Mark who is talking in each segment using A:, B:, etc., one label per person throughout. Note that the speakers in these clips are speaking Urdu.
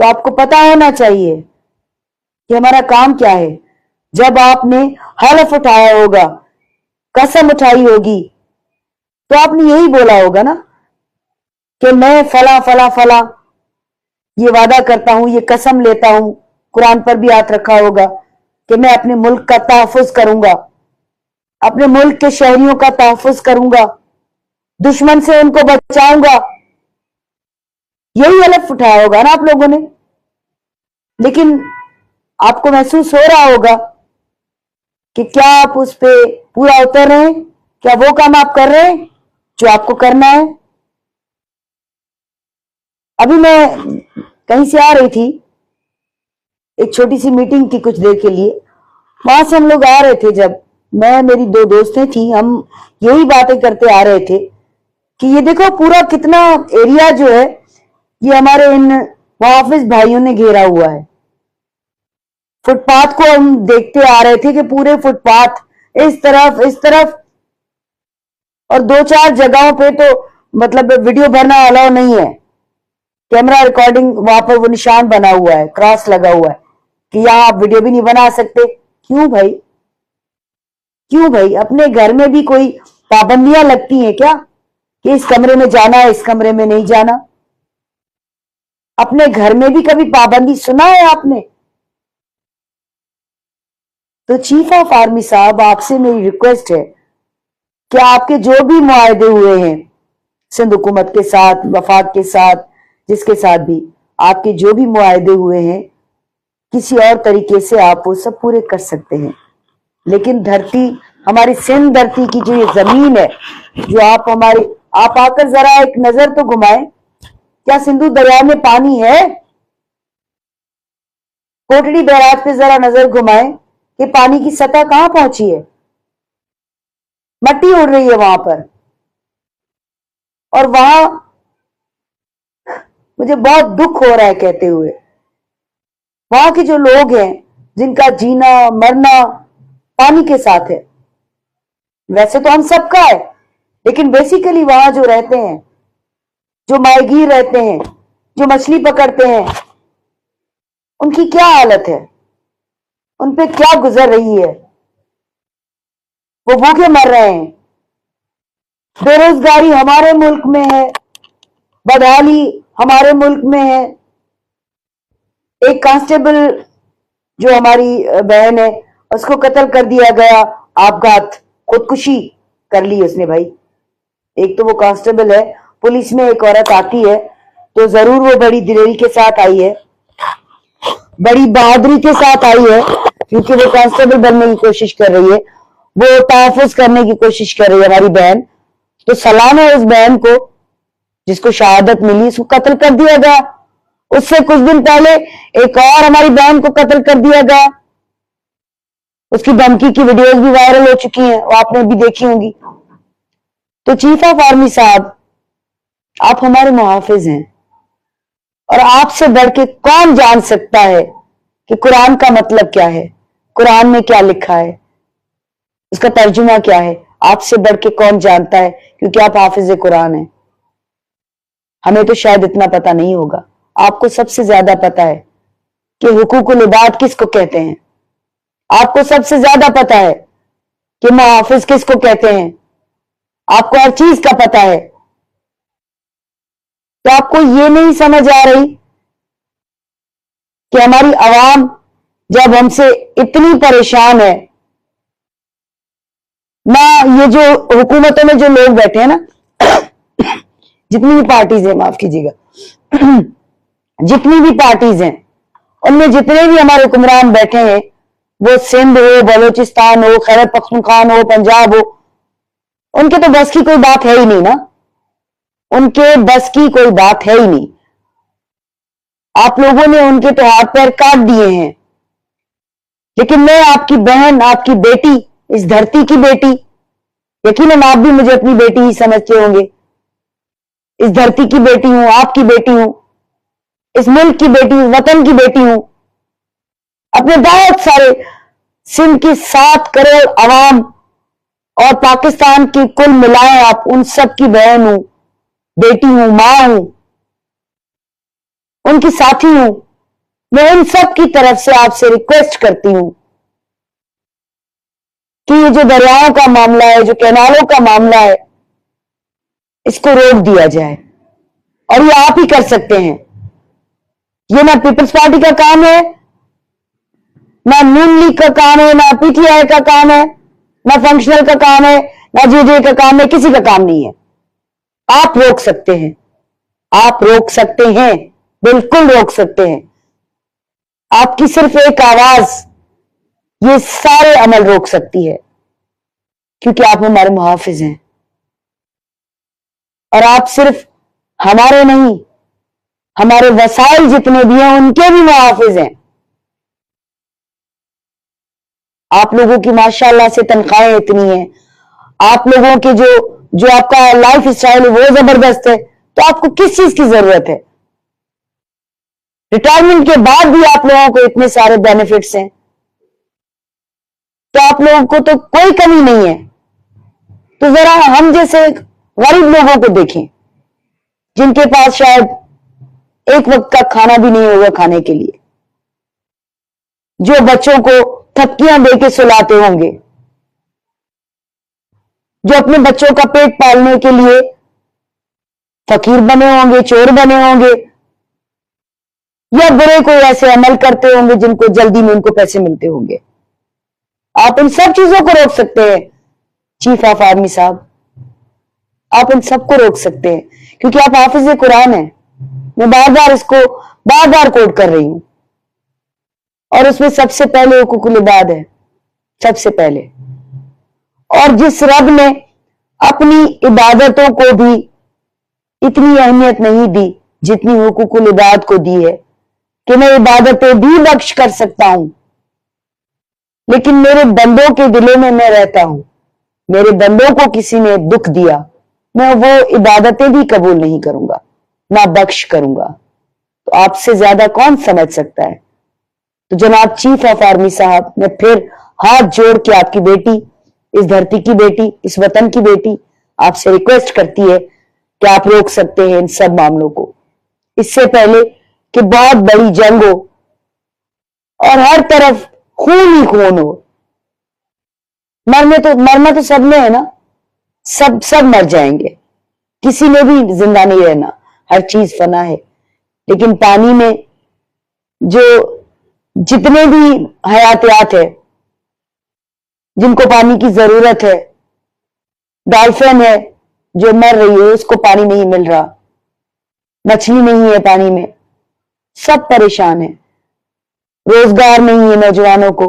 A: تو آپ کو پتا ہونا چاہیے کہ ہمارا کام کیا ہے. جب آپ نے حلف اٹھایا ہوگا, قسم اٹھائی ہوگی, تو آپ نے یہی بولا ہوگا نا کہ میں فلاں فلاں فلاں یہ وعدہ کرتا ہوں, یہ قسم لیتا ہوں. قرآن پر بھی ہاتھ رکھا ہوگا کہ میں اپنے ملک کا تحفظ کروں گا, اپنے ملک کے شہریوں کا تحفظ کروں گا, دشمن سے ان کو بچاؤں گا. یہی حلف اٹھایا ہوگا نا آپ لوگوں نے. لیکن آپ کو محسوس ہو رہا ہوگا کہ کیا آپ اس پہ پورا اتر رہے ہیں, کیا وہ کام آپ کر رہے ہیں جو آپ کو کرنا ہے. ابھی میں کہیں سے آ رہی تھی, ایک چھوٹی سی میٹنگ تھی کچھ دیر کے لیے. وہاں سے ہم لوگ آ رہے تھے, جب میں میری 2 دوستیں تھیں, ہم یہی باتیں کرتے آ رہے تھے کہ یہ دیکھو پورا کتنا ایریا جو ہے یہ ہمارے ان محافظ بھائیوں نے گھیرا ہوا ہے. فٹ پاتھ کو ہم دیکھتے آ رہے تھے کہ پورے فٹ پاتھ اس طرف اور 2-4 جگہوں پہ تو مطلب ویڈیو بھرنا الاؤ نہیں ہے. کیمرہ ریکارڈنگ وہاں پر وہ نشان بنا ہوا ہے, کراس لگا ہوا ہے کہ یہاں آپ ویڈیو بھی نہیں بنا سکتے. کیوں بھائی, کیوں بھائی؟ اپنے گھر میں بھی کوئی پابندیاں لگتی ہیں کیا کہ اس کمرے میں جانا ہے, اس کمرے میں نہیں جانا؟ اپنے گھر میں بھی کبھی پابندی سنا ہے آپ نے؟ تو چیف آف آرمی صاحب, آپ سے میری ریکویسٹ ہے کہ آپ کے جو بھی معاہدے ہوئے ہیں سندھ حکومت کے ساتھ, وفاق کے ساتھ, جس کے ساتھ بھی آپ کے جو بھی معاہدے ہوئے ہیں, کسی اور طریقے سے آپ وہ سب پورے کر سکتے ہیں. لیکن دھرتی, ہماری سندھ دھرتی کی جو یہ زمین ہے, جو آپ آ کر ذرا ایک نظر تو گھمائیں, کیا سندھو دریا میں پانی ہے؟ کوٹڑی بیراج پہ ذرا نظر گھمائیں کہ پانی کی سطح کہاں پہنچی ہے. مٹی اڑ رہی ہے وہاں پر. اور وہاں مجھے بہت دکھ ہو رہا ہے کہتے ہوئے, وہاں کے جو لوگ ہیں جن کا جینا مرنا پانی کے ساتھ ہے. ویسے تو ہم سب کا ہے, لیکن بیسیکلی وہاں جو رہتے ہیں, جو ماہی گیر رہتے ہیں, جو مچھلی پکڑتے ہیں, ان کی کیا حالت ہے, ان پہ کیا گزر رہی ہے؟ وہ بھوکے مر رہے ہیں. بے روزگاری ہمارے ملک میں ہے, بدحالی ہمارے ملک میں ہے. ایک کانسٹیبل جو ہماری بہن ہے, اس کو قتل کر دیا گیا, آپگھات, خودکشی کر لی اس نے بھائی. ایک تو وہ کانسٹیبل ہے, پولیس میں ایک عورت آتی ہے تو ضرور وہ بڑی دلیری کے ساتھ آئی ہے, بڑی بہادری کے ساتھ آئی ہے, کیونکہ وہ کانسٹیبل بننے کی کوشش کر رہی ہے, وہ تحفظ کرنے کی کوشش کر رہی ہے ہماری بہن. تو سلام ہے اس بہن کو جس کو شہادت ملی, اس کو قتل کر دیا گیا. اس سے کچھ دن پہلے ایک اور ہماری بہن کو قتل کر دیا گیا, اس کی دھمکی کی ویڈیوز بھی وائرل ہو چکی ہیں, وہ آپ نے بھی دیکھی ہوں گی. تو چیف آف آرمی صاحب, آپ ہمارے محافظ ہیں, اور آپ سے بڑھ کے کون جان سکتا ہے کہ قرآن کا مطلب کیا ہے, قرآن میں کیا لکھا ہے, اس کا ترجمہ کیا ہے؟ آپ سے بڑھ کے کون جانتا ہے, کیونکہ آپ حافظ قرآن ہیں. ہمیں تو شاید اتنا پتا نہیں ہوگا, آپ کو سب سے زیادہ پتا ہے کہ حقوق العباد کس کو کہتے ہیں. آپ کو سب سے زیادہ پتا ہے کہ محافظ کس کو کہتے ہیں. آپ کو ہر چیز کا پتا ہے. تو آپ کو یہ نہیں سمجھ آ رہی کہ ہماری عوام جب ہم سے اتنی پریشان ہے, نہ یہ جو حکومتوں میں جو لوگ بیٹھے ہیں نا, جتنی بھی پارٹیز ہیں, معاف کیجیے گا, جتنی بھی پارٹیز ہیں, ان میں جتنے بھی ہمارے حکمران بیٹھے ہیں, وہ سندھ ہو, بلوچستان ہو, خیبر پختونخوا ہو, پنجاب ہو, ان کے تو بس کی کوئی بات ہے ہی نہیں نا, ان کے بس کی کوئی بات ہے ہی نہیں. آپ لوگوں نے ان کے تو ہاتھ پیر کاٹ دیے ہیں. لیکن میں آپ کی بہن, آپ کی بیٹی, اس دھرتی کی بیٹی, یقیناً آپ بھی مجھے اپنی بیٹی ہی سمجھتے ہوں گے. اس دھرتی کی بیٹی ہوں, آپ کی بیٹی ہوں, اس ملک کی بیٹی ہوں, وطن کی بیٹی ہوں. اپنے بہت سارے سندھ کی 7 کروڑ عوام اور پاکستان کی کل ملائیں آپ ان سب کی بہن ہوں, بیٹی ہوں, ماں ہوں, ان کی ساتھی ہوں. میں ان سب کی طرف سے آپ سے ریکویسٹ کرتی ہوں کہ یہ جو دریاؤں کا معاملہ ہے، جو کینالوں کا معاملہ ہے، اس کو روک دیا جائے، اور یہ آپ ہی کر سکتے ہیں۔ یہ نہ پیپلز پارٹی کا کام ہے، نہ نون لیگ کا کام ہے، نہ پی ٹی آئی کا کام ہے، نہ فنکشنل کا کام ہے، نہ جے ڈے کا کام ہے، کسی کا کام نہیں ہے۔ آپ روک سکتے ہیں، آپ روک سکتے ہیں، بالکل روک سکتے ہیں۔ آپ کی صرف ایک آواز یہ سارے عمل روک سکتی ہے، کیونکہ آپ ہمارے محافظ ہیں، اور آپ صرف ہمارے نہیں، ہمارے وسائل جتنے بھی ہیں ان کے بھی محافظ ہیں۔ آپ لوگوں کی ماشاءاللہ سے تنخواہیں اتنی ہیں، آپ لوگوں کے جو آپ کا لائف اسٹائل ہے وہ زبردست ہے، تو آپ کو کس چیز کی ضرورت ہے؟ ریٹائرمنٹ کے بعد بھی آپ لوگوں کو اتنے سارے بینیفٹس ہیں، تو آپ لوگوں کو تو کوئی کمی نہیں ہے۔ تو ذرا ہم جیسے غریب لوگوں کو دیکھیں، جن کے پاس شاید ایک وقت کا کھانا بھی نہیں ہوگا کھانے کے لیے، جو بچوں کو تھپکیاں دے کے سلاتے ہوں گے، جو اپنے بچوں کا پیٹ پالنے کے لیے فقیر بنے ہوں گے، چور بنے ہوں گے، یا برے کوئی ایسے عمل کرتے ہوں گے جن کو جلدی میں ان کو پیسے ملتے ہوں گے۔ آپ ان سب چیزوں کو روک سکتے ہیں چیف آف آرمی صاحب، آپ ان سب کو روک سکتے ہیں، کیونکہ آپ حافظ قرآن ہیں۔ میں بار بار اس کو بار بار کوٹ کر رہی ہوں، اور اس میں سب سے پہلے حقوق العباد ہے، سب سے پہلے۔ اور جس رب نے اپنی عبادتوں کو بھی اتنی اہمیت نہیں دی جتنی حقوق العباد کو دی ہے، کہ میں عبادتیں بھی بخش کر سکتا ہوں، لیکن میرے بندوں کے دلوں میں میں رہتا ہوں۔ میرے بندوں کو کسی نے دکھ دیا، میں وہ عبادتیں بھی قبول نہیں کروں گا، نہ بخش کروں گا۔ تو آپ سے زیادہ کون سمجھ سکتا ہے؟ تو جناب چیف آف آرمی صاحب، میں پھر ہاتھ جوڑ کے آپ کی بیٹی، اس دھرتی کی بیٹی، اس وطن کی بیٹی، آپ سے ریکویسٹ کرتی ہے کہ آپ روک سکتے ہیں ان سب معاملوں کو، اس سے پہلے کہ بہت بڑی جنگ ہو اور ہر طرف خون ہی خون ہو۔ مرنا تو سب نے ہے نا، سب مر جائیں گے، کسی نے بھی زندہ نہیں رہنا، ہر چیز فنا ہے۔ لیکن پانی میں جو جتنے بھی حیاتیات ہے جن کو پانی کی ضرورت ہے، ڈالفن ہے جو مر رہی ہے، اس کو پانی نہیں مل رہا، مچھلی نہیں ہے پانی میں، سب پریشان ہیں، روزگار نہیں ہے نوجوانوں کو،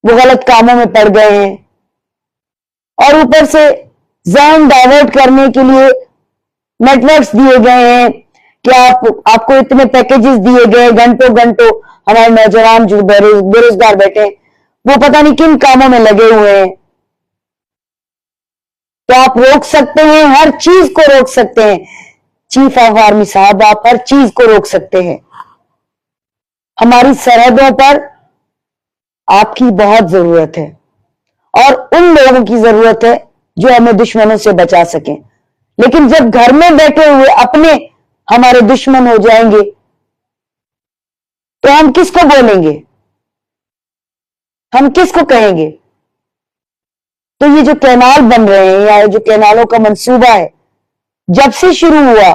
A: وہ غلط کاموں میں پڑ گئے ہیں، اور اوپر سے ذہن ڈائیورٹ کرنے کے لیے نیٹ ورکس دیے گئے ہیں کہ آپ کو اتنے پیکیجز دیے گئے، گھنٹوں ہمارے نوجوان جو بے روزگار بیٹھے ہیں وہ پتہ نہیں کن کاموں میں لگے ہوئے ہیں۔ تو آپ روک سکتے ہیں، ہر چیز کو روک سکتے ہیں چیف آف آرمی صاحب، آپ ہر چیز کو روک سکتے ہیں۔ ہماری سرحدوں پر آپ کی بہت ضرورت ہے، اور ان لوگوں کی ضرورت ہے جو ہمیں دشمنوں سے بچا سکیں، لیکن جب گھر میں بیٹھے ہوئے اپنے ہمارے دشمن ہو جائیں گے تو ہم کس کو بولیں گے؟ ہم کس کو کہیں گے؟ تو یہ جو کینال بن رہے ہیں یا جو کینالوں کا منصوبہ ہے، جب سے شروع ہوا،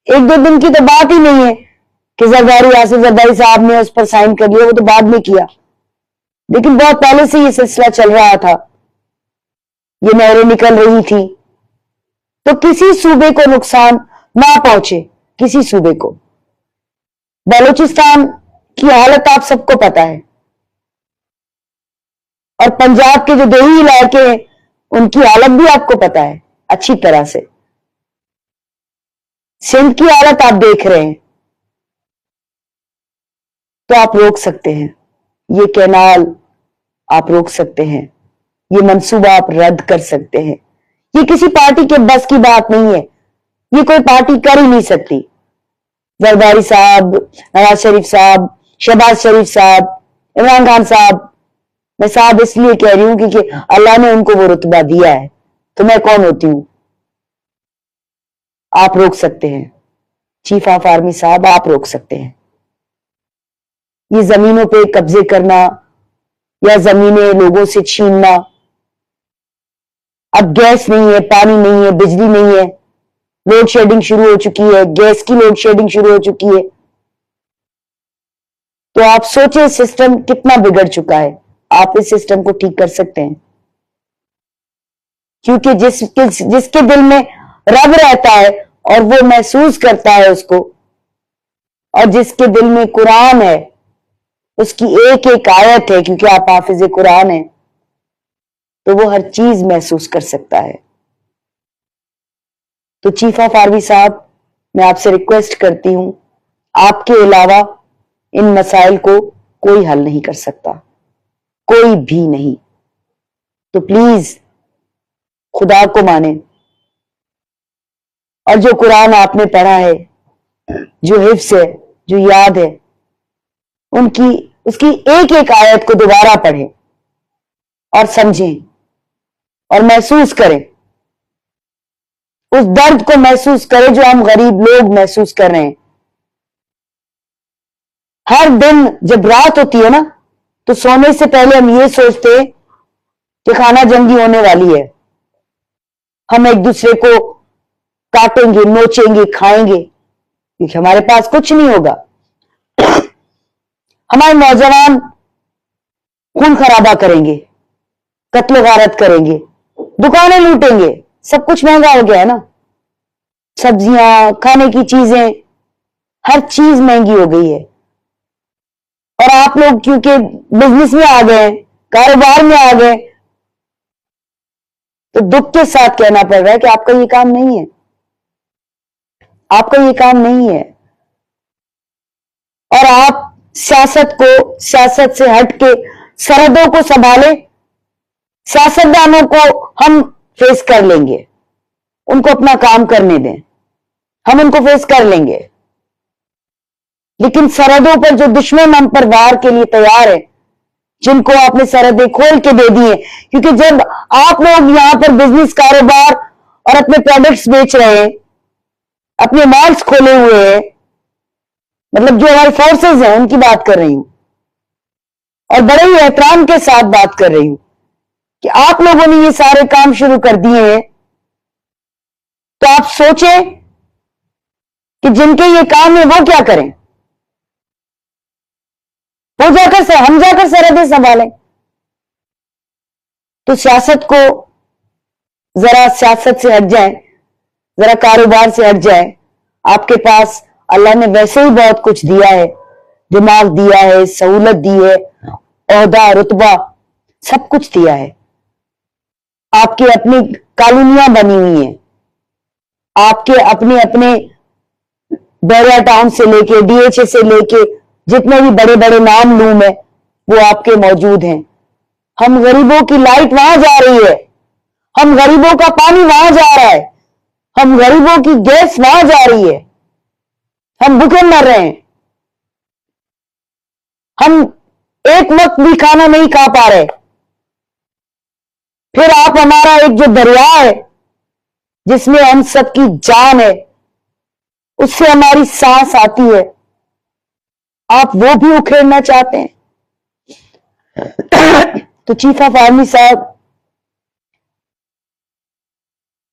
A: ایک دو دن کی تو بات ہی نہیں ہے کہ زرداری آصف زرداری صاحب نے اس پر سائن کر لیا، وہ تو بعد میں کیا، لیکن بہت پہلے سے یہ سلسلہ چل رہا تھا، یہ نہریں نکل رہی تھی، تو کسی صوبے کو نقصان نہ پہنچے، کسی صوبے کو۔ بلوچستان کی حالت آپ سب کو پتا ہے، اور پنجاب کے جو دیہی علاقے ہیں ان کی حالت بھی آپ کو پتا ہے اچھی طرح سے، سندھ کی حالت آپ دیکھ رہے ہیں۔ تو آپ روک سکتے ہیں یہ کینال، آپ روک سکتے ہیں یہ منصوبہ، آپ رد کر سکتے ہیں۔ یہ کسی پارٹی کے بس کی بات نہیں ہے، یہ کوئی پارٹی کر ہی نہیں سکتی۔ زرداری صاحب، نواز شریف صاحب، شہباز شریف صاحب، عمران خان صاحب، میں صاحب اس لیے کہہ رہی ہوں کیونکہ اللہ نے ان کو وہ رتبہ دیا ہے، تو میں کون ہوتی ہوں؟ آپ روک سکتے ہیں چیف آف آرمی صاحب، آپ روک سکتے ہیں۔ یہ زمینوں پہ قبضے کرنا یا زمینیں لوگوں سے چھیننا. اب گیس نہیں ہے, پانی نہیں ہے, بجلی نہیں ہے, لوڈ شیڈنگ شروع ہو چکی ہے, گیس کی لوڈ شیڈنگ شروع ہو چکی ہے. تو آپ سوچیں سسٹم کتنا بگڑ چکا ہے. آپ اس سسٹم کو ٹھیک کر سکتے ہیں, کیونکہ جس کے دل میں رب رہتا ہے اور وہ محسوس کرتا ہے اس کو, اور جس کے دل میں قرآن ہے, اس کی ایک ایک آیت ہے, کیونکہ آپ حافظ قرآن ہیں, تو وہ ہر چیز محسوس کر سکتا ہے. تو چیف آف آرمی صاحب, میں آپ سے ریکویسٹ کرتی ہوں, آپ کے علاوہ ان مسائل کو کوئی حل نہیں کر سکتا, کوئی بھی نہیں. تو پلیز خدا کو مانیں, اور جو قرآن آپ نے پڑھا ہے, جو حفظ ہے, جو یاد ہے, اس کی ایک ایک آیت کو دوبارہ پڑھیں اور سمجھیں اور محسوس کریں, اس درد کو محسوس کریں جو ہم غریب لوگ محسوس کر رہے ہیں. ہر دن جب رات ہوتی ہے نا, تو سونے سے پہلے ہم یہ سوچتے کہ خانہ جنگی ہونے والی ہے, ہم ایک دوسرے کو کاٹیں گے, نوچیں گے, کھائیں گے, کیونکہ ہمارے پاس کچھ نہیں ہوگا. ہمارے نوجوان خون خرابہ کریں گے, قتل و غارت کریں گے, دکانیں لوٹیں گے, سب کچھ مہنگا ہو گیا ہے نا, سبزیاں, کھانے کی چیزیں, ہر چیز مہنگی ہو گئی ہے. اور آپ لوگ کیونکہ بزنس میں آ گئے, کاروبار میں آ گئے, تو دکھ کے ساتھ کہنا پڑ رہا ہے کہ آپ کا یہ کام نہیں ہے, آپ کا یہ کام نہیں ہے. اور آپ سیاست سے ہٹ کے سرحدوں کو سنبھالیں. سیاستدانوں کو ہم فیس کر لیں گے, ان کو اپنا کام کرنے دیں, ہم ان کو فیس کر لیں گے. لیکن سرحدوں پر جو دشمن ہم پر وار کے لیے تیار ہے, جن کو آپ نے سرحدیں کھول کے دے دی ہیں, کیونکہ جب آپ لوگ یہاں پر بزنس, کاروبار اور اپنے پروڈکٹس بیچ رہے ہیں, اپنے مالز کھولے ہوئے ہیں, مطلب جو ہماری فورسز ہیں ان کی بات کر رہی ہوں, اور بڑے ہی احترام کے ساتھ بات کر رہی ہوں کہ آپ لوگوں نے یہ سارے کام شروع کر دیے ہیں, تو آپ سوچیں کہ جن کے یہ کام ہے وہ کیا کریں, وہ ہم جا کر سرحدیں سنبھالیں. تو سیاست کو ذرا سیاست سے ہٹ جائیں, ذرا کاروبار سے ہٹ جائیں. آپ کے پاس اللہ نے ویسے ہی بہت کچھ دیا ہے, دماغ دیا ہے, سہولت دی ہے, عہدہ, رتبہ, سب کچھ دیا ہے. آپ کے اپنی کالونیاں بنی ہوئی ہیں, آپ کے اپنے بیریا ٹاؤن سے لے کے ڈی ایچ اے سے لے کے جتنے بھی بڑے بڑے نام لوں میں, وہ آپ کے موجود ہیں. ہم غریبوں کی لائٹ وہاں جا رہی ہے, ہم غریبوں کا پانی وہاں جا رہا ہے, ہم غریبوں کی گیس وہاں جا رہی ہے, ہم بھوکے مر رہے ہیں, ہم ایک وقت بھی کھانا نہیں کھا پا رہے. پھر آپ ہمارا ایک جو دریا ہے جس میں ہم سب کی جان ہے, اس سے ہماری سانس آتی ہے, آپ وہ بھی اکھیڑنا چاہتے ہیں. تو چیف آف آرمی صاحب,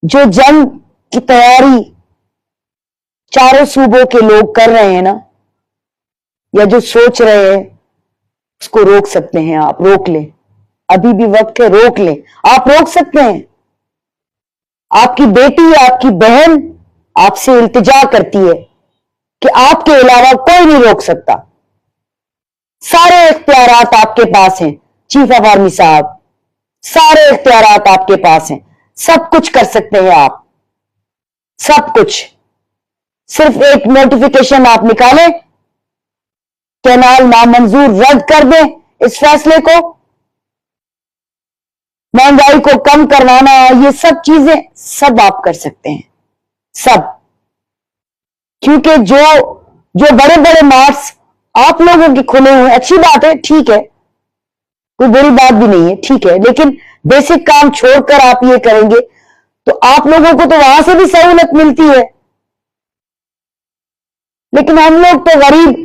A: جو جنگ کی تیاری چاروں صوبوں کے لوگ کر رہے ہیں نا, یا جو سوچ رہے ہیں, اس کو روک سکتے ہیں آپ, روک لیں. ابھی بھی وقت ہے, روک لیں, آپ روک سکتے ہیں. آپ کی بیٹی, آپ کی بہن آپ سے التجا کرتی ہے کہ آپ کے علاوہ کوئی نہیں روک سکتا. سارے اختیارات آپ کے پاس ہیں چیف آف آرمی صاحب, سارے اختیارات آپ کے پاس ہیں, سب کچھ کر سکتے ہیں آپ, سب کچھ. صرف ایک نوٹیفیکیشن آپ نکالیں, کینال نامنظور رد کر دیں اس فیصلے کو, مہنگائی کو کم کروانا, یہ سب چیزیں سب آپ کر سکتے ہیں, سب. کیونکہ جو بڑے بڑے مارٹس آپ لوگوں کے کھلے ہوئے, اچھی بات ہے, ٹھیک ہے, کوئی بری بات بھی نہیں ہے, ٹھیک ہے, لیکن بیسک کام چھوڑ کر آپ یہ کریں گے تو آپ لوگوں کو تو وہاں سے بھی سہولت ملتی ہے. لیکن ہم لوگ تو غریب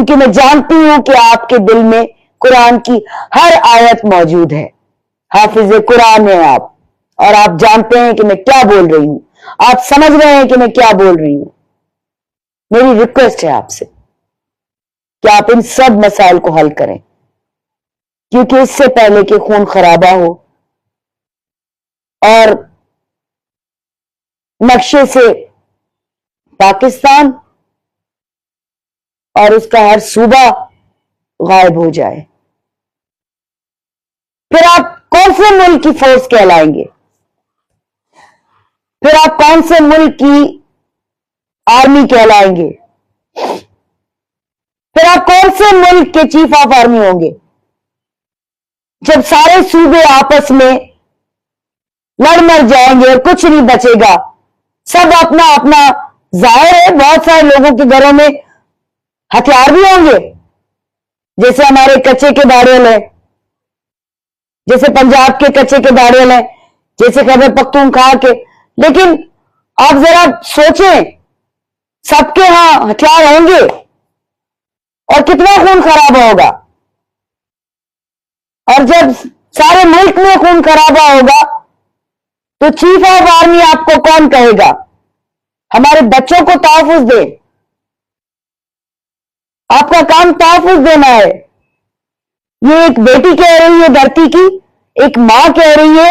A: کیونکہ میں جانتی ہوں کہ آپ کے دل میں قرآن کی ہر آیت موجود ہے. حافظ قرآن ہیں آپ، اور آپ جانتے ہیں کہ میں کیا بول رہی ہوں، آپ سمجھ رہے ہیں کہ میں کیا بول رہی ہوں. میری ریکویسٹ ہے آپ سے کہ آپ ان سب مسائل کو حل کریں، کیونکہ اس سے پہلے کہ خون خرابہ ہو اور نقشے سے پاکستان اور اس کا ہر صوبہ غائب ہو جائے، پھر آپ کون سے ملک کی فورس کہلائیں گے؟ پھر آپ کون سے ملک کی آرمی کہلائیں گے؟ پھر آپ کون سے ملک کے چیف آف آرمی ہوں گے جب سارے صوبے آپس میں لڑ مر جائیں گے اور کچھ نہیں بچے گا؟ سب اپنا اپنا، ظاہر ہے بہت سارے لوگوں کے گھروں میں ہتھیار بھی ہوں گے، جیسے ہمارے کچے کے داڑیل ہیں، جیسے پنجاب کے کچے کے داڑیل ہیں، جیسے خیبر پختونخوا کے. لیکن آپ ذرا سوچیں، سب کے ہاں ہتھیار ہوں گے اور کتنا خون خرابہ ہوگا. اور جب سارے ملک میں خون خرابہ ہوگا تو چیف آف آرمی آپ کو کون کہے گا؟ ہمارے بچوں کو تحفظ دے. آپ کا کام تحفظ دینا ہے. یہ ایک بیٹی کہہ رہی ہے دھرتی کی، ایک ماں کہہ رہی ہے.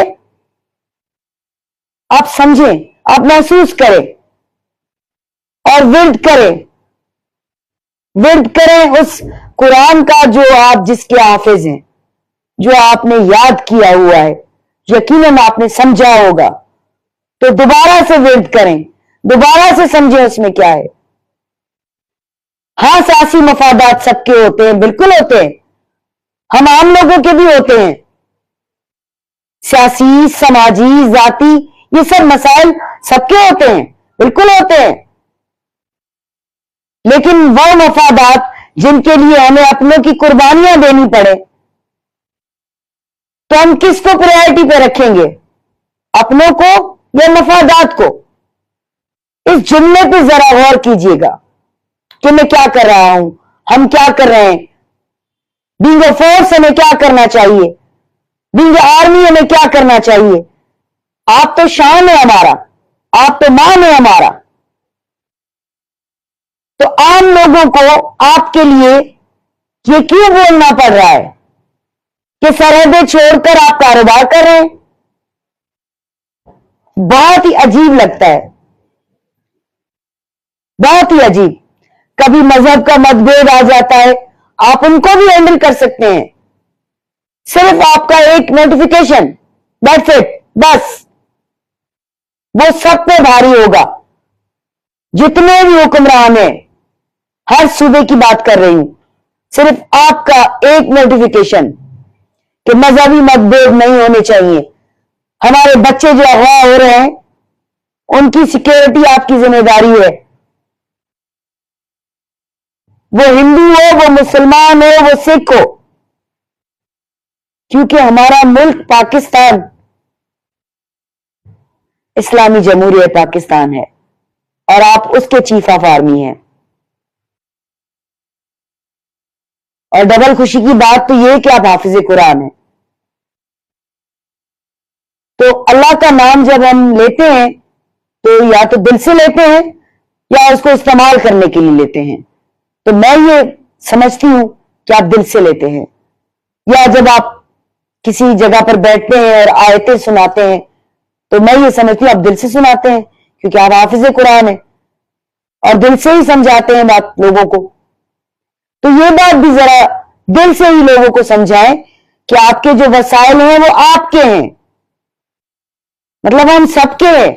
A: آپ سمجھیں، آپ محسوس کریں اور ورد کریں اس قرآن کا جو آپ جس کے حافظ ہیں، جو آپ نے یاد کیا ہوا ہے، یقیناً آپ نے سمجھا ہوگا. تو دوبارہ سے ورد کریں، دوبارہ سے سمجھیں اس میں کیا ہے. ہاں سیاسی مفادات سب کے ہوتے ہیں، بالکل ہوتے ہیں، ہم عام لوگوں کے بھی ہوتے ہیں. سیاسی، سماجی، ذاتی، یہ سب مسائل سب کے ہوتے ہیں، بالکل ہوتے ہیں. لیکن وہ مفادات جن کے لیے ہمیں اپنوں کی قربانیاں دینی پڑے، تو ہم کس کو پرائرٹی پہ رکھیں گے؟ اپنوں کو یا مفادات کو؟ اس جملے پہ ذرا غور کیجئے گا کہ میں کیا کر رہا ہوں، ہم کیا کر رہے ہیں. بینگ اے فورس ہمیں کیا کرنا چاہیے، بینگ اے آرمی ہمیں کیا کرنا چاہیے. آپ تو شان ہے ہمارا، آپ تو مان ہے ہمارا. تو عام لوگوں کو آپ کے لیے یہ کیوں بولنا پڑ رہا ہے کہ سرحدیں چھوڑ کر آپ کاروبار کر رہے ہیں؟ بہت ہی عجیب لگتا ہے، بہت ہی عجیب. کبھی مذہب کا متبھید آ جاتا ہے، آپ ان کو بھی ہینڈل کر سکتے ہیں. صرف آپ کا ایک نوٹیفیکیشن، دیٹس اٹ، بس وہ سب پہ بھاری ہوگا. جتنے بھی حکمران ہیں، ہر صوبے کی بات کر رہی ہوں، صرف آپ کا ایک نوٹیفیکیشن کہ مذہبی متبھید نہیں ہونے چاہیے. ہمارے بچے جو اغوا ہو رہے ہیں ان کی سیکیورٹی آپ کی ذمہ داری ہے. وہ ہندو ہو، وہ مسلمان ہو، وہ سکھ ہو، کیونکہ ہمارا ملک پاکستان اسلامی جمہوریہ پاکستان ہے اور آپ اس کے چیف آف آرمی ہیں. اور ڈبل خوشی کی بات تو یہ کہ آپ حافظ قرآن ہیں. تو اللہ کا نام جب ہم لیتے ہیں تو یا تو دل سے لیتے ہیں یا اس کو استعمال کرنے کے لیے لیتے ہیں. تو میں یہ سمجھتی ہوں کہ آپ دل سے لیتے ہیں. یا جب آپ کسی جگہ پر بیٹھتے ہیں اور آیتیں سناتے ہیں تو میں یہ سمجھتی ہوں آپ دل سے سناتے ہیں، کیونکہ آپ حافظ قرآن ہیں اور دل سے ہی سمجھاتے ہیں بات لوگوں کو. تو یہ بات بھی ذرا دل سے ہی لوگوں کو سمجھائیں کہ آپ کے جو وسائل ہیں وہ آپ کے ہیں، مطلب ہم سب کے ہیں،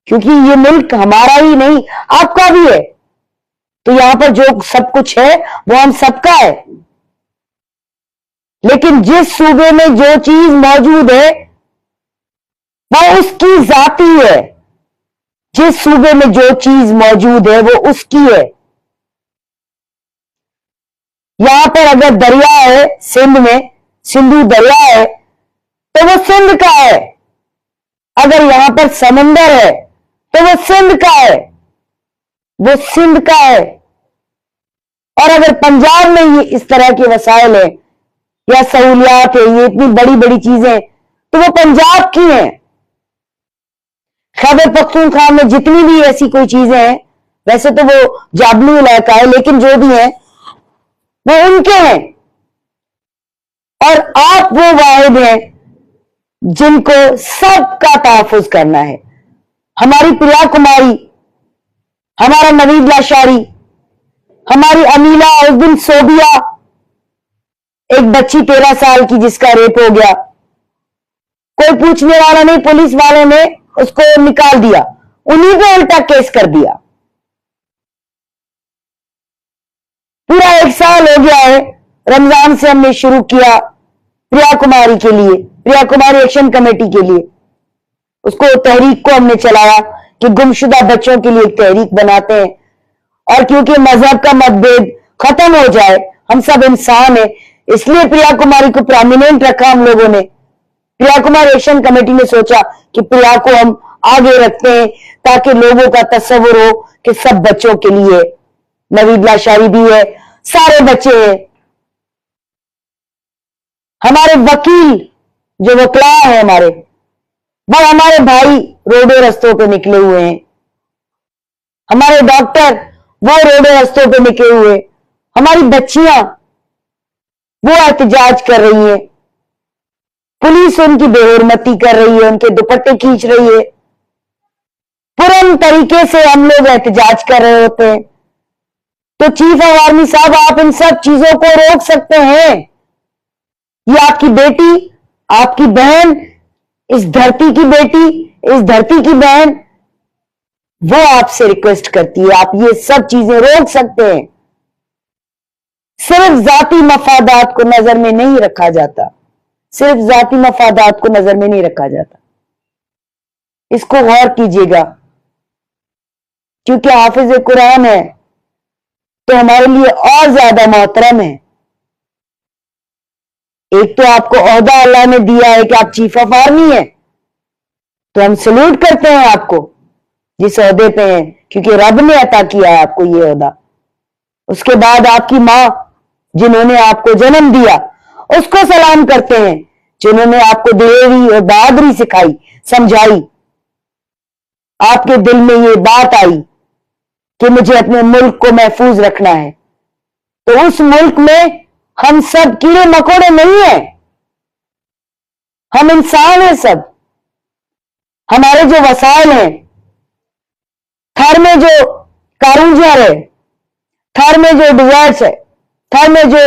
A: کیونکہ یہ ملک ہمارا ہی نہیں آپ کا بھی ہے. تو یہاں پر جو سب کچھ ہے وہ ہم سب کا ہے. لیکن جس صوبے میں جو چیز موجود ہے وہ اس کی ذاتی ہے. جس صوبے میں جو چیز موجود ہے وہ اس کی ہے. یہاں پر اگر دریا ہے سندھ میں، سندھو دریا ہے تو وہ سندھ کا ہے. اگر یہاں پر سمندر ہے تو وہ سندھ کا ہے، وہ سندھ کا ہے. اور اگر پنجاب میں یہ اس طرح کے وسائل ہیں یا سہولیات ہیں، یہ اتنی بڑی بڑی چیزیں، تو وہ پنجاب کی ہیں. خیبر پختونخوا میں جتنی بھی ایسی کوئی چیزیں ہیں، ویسے تو وہ جابلو علاقہ ہے، لیکن جو بھی ہیں وہ ان کے ہیں. اور آپ وہ واحد ہیں جن کو سب کا تحفظ کرنا ہے. ہماری پریا کماری، ہمارا نوید لاشاری، ہماری امیلا، اس دن صوبیہ، ایک بچی 13 سال کی جس کا ریپ ہو گیا، کوئی پوچھنے والا نہیں، پولیس والوں نے اس کو نکال دیا، انہیں پہ الٹا کیس کر دیا. پورا 1 سال ہو گیا ہے. رمضان سے ہم نے شروع کیا پریا کماری کے لیے، پریا کماری ایکشن کمیٹی کے لیے، اس کو تحریک کو ہم نے چلایا کہ گمشدہ بچوں کے لیے ایک تحریک بناتے ہیں. اور کیونکہ مذہب کا متبھید ختم ہو جائے، ہم سب انسان ہیں، اس لیے پریا کماری کو پرامیننٹ رکھا ہم لوگوں نے. پریا کماری ایکشن کمیٹی نے سوچا کہ پریا کو ہم آگے رکھتے ہیں تاکہ لوگوں کا تصور ہو کہ سب بچوں کے لیے. نوید لاشاری بھی ہے، سارے بچے ہیں. ہمارے وکیل جو وکلاء ہیں ہمارے، وہ ہمارے بھائی روڈوں رستوں پہ نکلے ہوئے ہیں. ہمارے ڈاکٹر وہ روڈوں رستوں پہ نکلے ہوئے. ہماری بچیاں وہ احتجاج کر رہی ہیں. پولیس ان کی بے حرمتی کر رہی ہے، ان کے دوپٹے کھینچ رہی ہے. پرم طریقے سے ہم لوگ احتجاج کر رہے ہوتے ہیں. تو چیف آف آرمی صاحب، آپ ان سب چیزوں کو روک سکتے ہیں. یہ آپ کی بیٹی، آپ کی بہن، اس دھرتی کی بیٹی، اس دھرتی کی بہن، وہ آپ سے ریکویسٹ کرتی ہے، آپ یہ سب چیزیں روک سکتے ہیں. صرف ذاتی مفادات کو نظر میں نہیں رکھا جاتا، صرف ذاتی مفادات کو نظر میں نہیں رکھا جاتا. اس کو غور کیجیے گا، کیونکہ حافظ قرآن ہے تو ہمارے لیے اور زیادہ محترم ہے. ایک تو آپ کو عہدہ اللہ نے دیا ہے کہ آپ چیف آف آرمی ہیں، تو ہم سلوٹ کرتے ہیں آپ کو جس عہدے پہ ہیں، کیونکہ رب نے عطا کیا ہے آپ کو یہ عہدہ. اس کے بعد آپ کی ماں جنہوں نے آپ کو جنم دیا، اس کو سلام کرتے ہیں، جنہوں نے آپ کو دلیری اور بہادری سکھائی، سمجھائی. آپ کے دل میں یہ بات آئی کہ مجھے اپنے ملک کو محفوظ رکھنا ہے، تو اس ملک میں ہم سب کیڑے مکوڑے نہیں ہیں، ہم انسان ہیں سب. ہمارے جو وسائل ہیں، تھر میں جو کارونجر ہے، تھر میں جو ڈیزرٹس ہے، تھر میں جو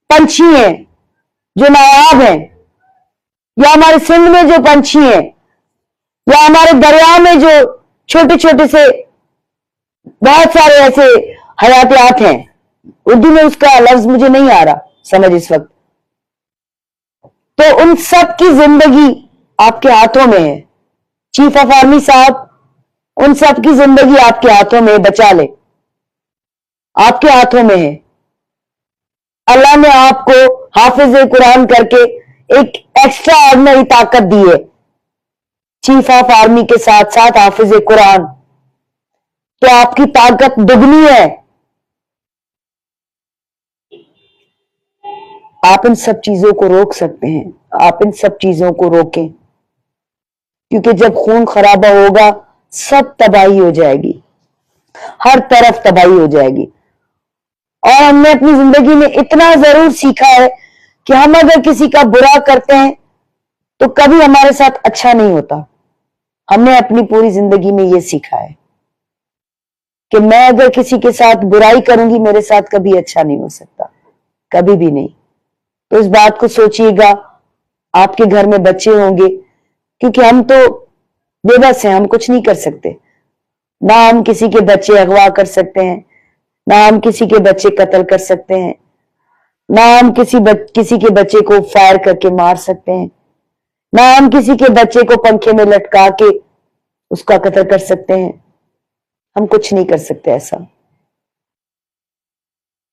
A: پنچھی ہیں جو نایاب ہیں، یا ہمارے سندھ میں جو پنچھی ہیں، یا ہمارے دریا میں جو چھوٹے چھوٹے سے بہت سارے ایسے حیاتیات ہیں. اردو میں اس کا لفظ مجھے نہیں آ رہا سمجھ اس وقت. تو ان سب کی زندگی آپ کے ہاتھوں میں ہے. چیف آف آرمی صاحب، ان سب کی زندگی آپ کے ہاتھوں میں، بچا لے، آپ کے ہاتھوں میں ہے. اللہ نے آپ کو حافظ قرآن کر کے ایک ایکسٹرا آرڈنری طاقت دی ہے. چیف آف آرمی کے ساتھ ساتھ حافظ قرآن، تو آپ کی طاقت دگنی ہے. آپ ان سب چیزوں کو روک سکتے ہیں، آپ ان سب چیزوں کو روکیں، کیونکہ جب خون خرابہ ہوگا سب تباہی ہو جائے گی، ہر طرف تباہی ہو جائے گی. اور ہم نے اپنی زندگی میں اتنا ضرور سیکھا ہے کہ ہم اگر کسی کا برا کرتے ہیں تو کبھی ہمارے ساتھ اچھا نہیں ہوتا. ہم نے اپنی پوری زندگی میں یہ سیکھا ہے کہ میں اگر کسی کے ساتھ برائی کروں گی میرے ساتھ کبھی اچھا نہیں ہو سکتا، کبھی بھی نہیں. تو اس بات کو سوچیے گا. آپ کے گھر میں بچے ہوں گے، کیونکہ ہم تو بے بس ہیں، ہم کچھ نہیں کر سکتے. نہ ہم کسی کے بچے اغوا کر سکتے ہیں، نہ ہم کسی کے بچے قتل کر سکتے ہیں، نہ ہم کسی کے بچے کو فائر کر کے مار سکتے ہیں، نہ ہم کسی کے بچے کو پنکھے میں لٹکا کے اس کا قتل کر سکتے ہیں. ہم کچھ نہیں کر سکتے ایسا.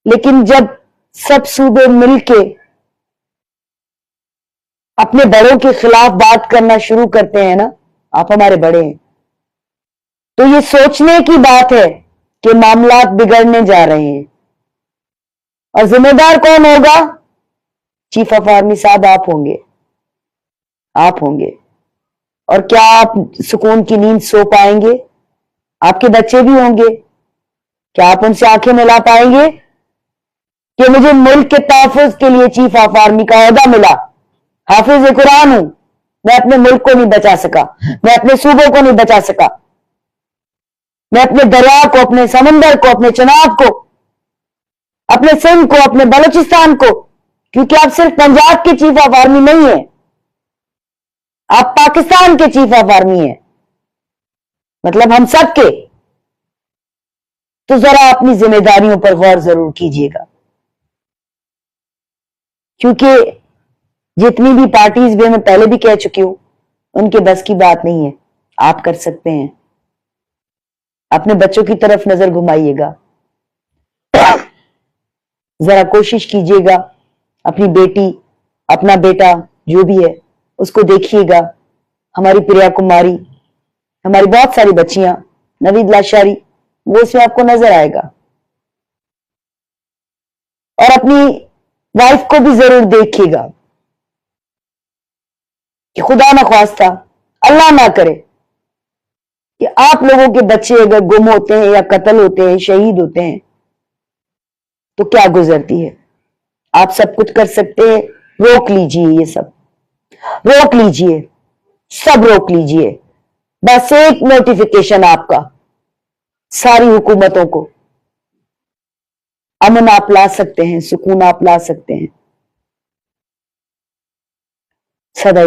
A: لیکن جب سب صوبے مل کے اپنے بڑوں کے خلاف بات کرنا شروع کرتے ہیں نا، آپ ہمارے بڑے ہیں، تو یہ سوچنے کی بات ہے کہ معاملات بگڑنے جا رہے ہیں. اور ذمہ دار کون ہوگا؟ چیف آف آرمی صاحب آپ ہوں گے، آپ ہوں گے۔ اور کیا آپ سکون کی نیند سو پائیں گے؟ آپ کے بچے بھی ہوں گے، کیا آپ ان سے آنکھیں ملا پائیں گے کہ مجھے ملک کے تحفظ کے لیے چیف آف آرمی کا عہدہ ملا، حافظ قرآن ہوں، میں اپنے ملک کو نہیں بچا سکا، میں اپنے صوبوں کو نہیں بچا سکا، میں اپنے دریا کو، اپنے سمندر کو، اپنے چناب کو، اپنے سندھ کو، اپنے بلوچستان کو، کیونکہ آپ صرف پنجاب کے چیف آف آرمی نہیں ہیں، آپ پاکستان کے چیف آف آرمی ہیں، مطلب ہم سب کے۔ تو ذرا اپنی ذمہ داریوں پر غور ضرور کیجیے گا، کیونکہ جتنی بھی پارٹیز بھی میں پہلے بھی کہہ چکی ہوں، ان کے بس کی بات نہیں ہے۔ آپ کر سکتے ہیں، اپنے بچوں کی طرف نظر گھمائیے گا، ذرا کوشش کیجیے گا، اپنی بیٹی، اپنا بیٹا جو بھی ہے اس کو دیکھیے گا، ہماری پریا کماری، ہماری بہت ساری بچیاں، نوید لاشاری، وہ اس میں آپ کو نظر آئے گا۔ اور اپنی وائف کو بھی ضرور دیکھیے گا کہ خدا نہ خواستہ، اللہ نہ کرے کہ آپ لوگوں کے بچے اگر گم ہوتے ہیں یا قتل ہوتے ہیں، شہید ہوتے ہیں، تو کیا گزرتی ہے۔ آپ سب کچھ کر سکتے ہیں، روک لیجئے، یہ سب روک لیجئے، سب روک لیجئے۔ بس ایک نوٹیفیکیشن آپ کا ساری حکومتوں کو، امن آپ لا سکتے ہیں، سکون آپ لا سکتے ہیں۔ سدا